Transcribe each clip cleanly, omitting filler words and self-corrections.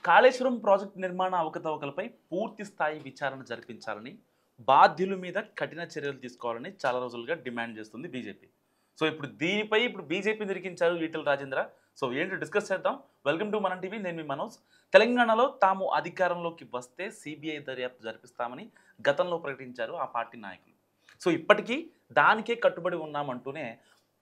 Kaleshwaram project నిర్మాణ అవకతవకలపై పూర్తి స్థాయి విచారణ జరిపించాలని, బాధ్యుల మీద కఠిన చర్యలు తీసుకోవాలని చాలా రోజులుగా డిమాండ్ చేస్తుంది బీజేపీ. సో ఇప్పుడు దీనిపై బీజేపీ నిరికించారు ఈటెల రాజేంద్ర. సో ఏంటో డిస్కస్ చేద్దాం. వెల్కమ్ టు మనం టీవీ. నేను మీ మనోజ్. తెలంగాణలో తాము అధికారంలోకి వస్తే సిబిఐ దర్యాప్తు జరిపిస్తామని గతంలో ప్రకటించారు ఆ పార్టీ నాయకులు. సో ఇప్పటికీ దానికే కట్టుబడి ఉన్నామంటూనే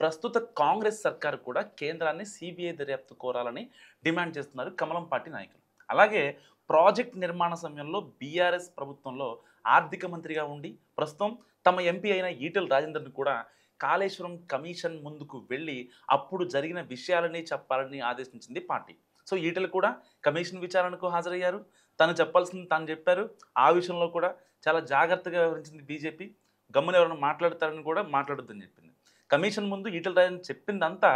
ప్రస్తుత కాంగ్రెస్ సర్కారు కూడా కేంద్రాన్ని సిబిఐ దర్యాప్తు కోరాలని డిమాండ్ చేస్తున్నారు కమలం పార్టీ నాయకులు. అలాగే ప్రాజెక్ట్ నిర్మాణ సమయంలో బీఆర్ఎస్ ప్రభుత్వంలో ఆర్థిక మంత్రిగా ఉండి ప్రస్తుతం తమ ఎంపీ అయిన ఈటెల రాజేందర్ని కూడా కాళేశ్వరం కమిషన్ ముందుకు వెళ్ళి అప్పుడు జరిగిన విషయాలని చెప్పాలని ఆదేశించింది పార్టీ. సో ఈటెలు కూడా కమిషన్ విచారణకు హాజరయ్యారు. తను చెప్పాల్సింది తాను చెప్పారు. ఆ విషయంలో కూడా చాలా జాగ్రత్తగా వివరించింది బీజేపీ. గమ్మున ఎవరైనా మాట్లాడతారని కూడా మాట్లాడొద్దని చెప్పింది. కమిషన్ ముందు ఈటెల రాజేందర్ చెప్పిందంతా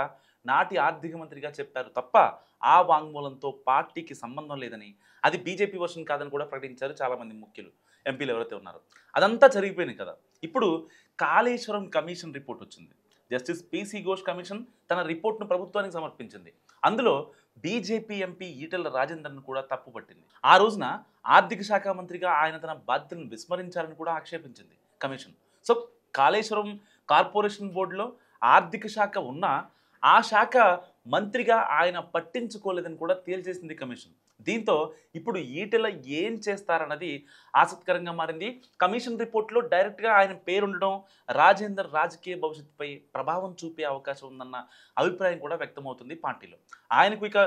నాటి ఆర్థిక మంత్రిగా చెప్పారు తప్ప ఆ వాంగ్మూలంతో పార్టీకి సంబంధం లేదని, అది బీజేపీ వర్షన్ కాదని కూడా ప్రకటించారు చాలామంది ముఖ్యులు, ఎంపీలు ఎవరైతే ఉన్నారో. అదంతా జరిగిపోయింది కదా. ఇప్పుడు కాళేశ్వరం కమిషన్ రిపోర్ట్ వచ్చింది. జస్టిస్ పిసి ఘోష్ కమిషన్ తన రిపోర్ట్ను ప్రభుత్వానికి సమర్పించింది. అందులో బీజేపీ ఎంపీ ఈటెల రాజేందర్ను కూడా తప్పుపట్టింది. ఆ రోజున ఆర్థిక శాఖ మంత్రిగా ఆయన తన బాధ్యతలను విస్మరించారని కూడా ఆక్షేపించింది కమిషన్. సో కాళేశ్వరం కార్పొరేషన్ బోర్డులో ఆర్థిక శాఖ ఉన్నా ఆ శాఖ మంత్రిగా ఆయన పట్టించుకోలేదని కూడా తేల్చేసింది కమిషన్. దీంతో ఇప్పుడు ఈటెల ఏం చేస్తారన్నది ఆసక్తికరంగా మారింది. కమిషన్ రిపోర్ట్లో డైరెక్ట్గా ఆయన పేరు ఉండడం రాజేందర్ రాజకీయ భవిష్యత్తుపై ప్రభావం చూపే అవకాశం ఉందన్న అభిప్రాయం కూడా వ్యక్తమవుతుంది పార్టీలో. ఆయనకు ఇక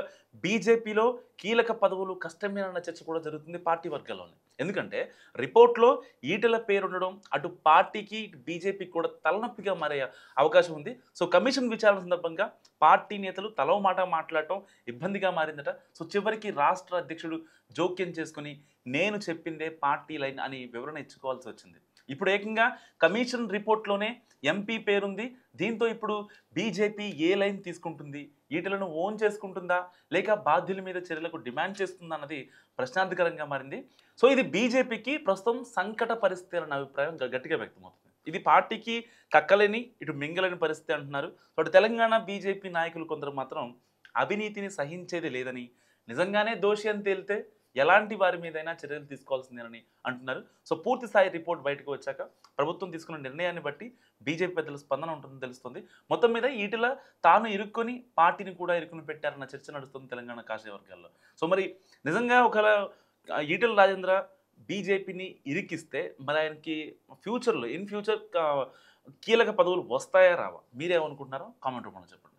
బీజేపీలో కీలక పదవులు కష్టమేనన్న చర్చ కూడా జరుగుతుంది పార్టీ వర్గాల్లోనే. ఎందుకంటే రిపోర్ట్లో ఈటెల పేరు ఉండడం అటు పార్టీకి బీజేపీకి కూడా తలనొప్పిగా మారే అవకాశం ఉంది. సో కమిషన్ విచారణ సందర్భంగా పార్టీ నేతలు తలో మాట మాట్లాడటం ఇబ్బందిగా మారిందట. సో చివరికి రాష్ట్ర అధ్యక్షుడు జోక్యం చేసుకుని నేను చెప్పిందే పార్టీ లైన్ అని వివరణ ఇచ్చుకోవాల్సి వచ్చింది. ఇప్పుడు ఏకంగా కమిషన్ రిపోర్ట్లోనే ఎంపీ పేరుంది. దీంతో ఇప్పుడు బీజేపీ ఏ లైన్ తీసుకుంటుంది? ఈటెలను ఓన్ చేసుకుంటుందా లేక బాధ్యుల మీద చర్యలకు డిమాండ్ చేస్తుందా అన్నది ప్రశ్నార్థకరంగా మారింది. సో ఇది బీజేపీకి ప్రస్తుతం సంకట పరిస్థితి అన్న అభిప్రాయం గట్టిగా వ్యక్తమవుతుంది. ఇది పార్టీకి కక్కలేని ఇటు మింగలేని పరిస్థితి అంటున్నారు. అటు తెలంగాణ బీజేపీ నాయకులు కొందరు మాత్రం అవినీతిని సహించేది లేదని, నిజంగానే దోషి అని తేలితే ఎలాంటి వారి మీదైనా చర్యలు తీసుకోవాల్సిందేనని అంటున్నారు. సో పూర్తి స్థాయి రిపోర్ట్ బయటకు వచ్చాక ప్రభుత్వం తీసుకున్న నిర్ణయాన్ని బట్టి బీజేపీ పెద్దల స్పందన ఉంటుందని తెలుస్తుంది. మొత్తం మీద ఈటెల తాను ఇరుక్కొని పార్టీని కూడా ఇరుక్కుని పెట్టారన్న చర్చ నడుస్తుంది తెలంగాణ కాషాయ వర్గాల్లో. సో మరి నిజంగా ఒకవేళ ఈటెల రాజేంద్ర బీజేపీని ఇరికిస్తే మరి ఆయనకి ఫ్యూచర్లో ఇన్ ఫ్యూచర్ కీలక పదవులు వస్తాయా రావా? మీరేమనుకుంటున్నారో కామెంట్ రూపంలో చెప్పండి.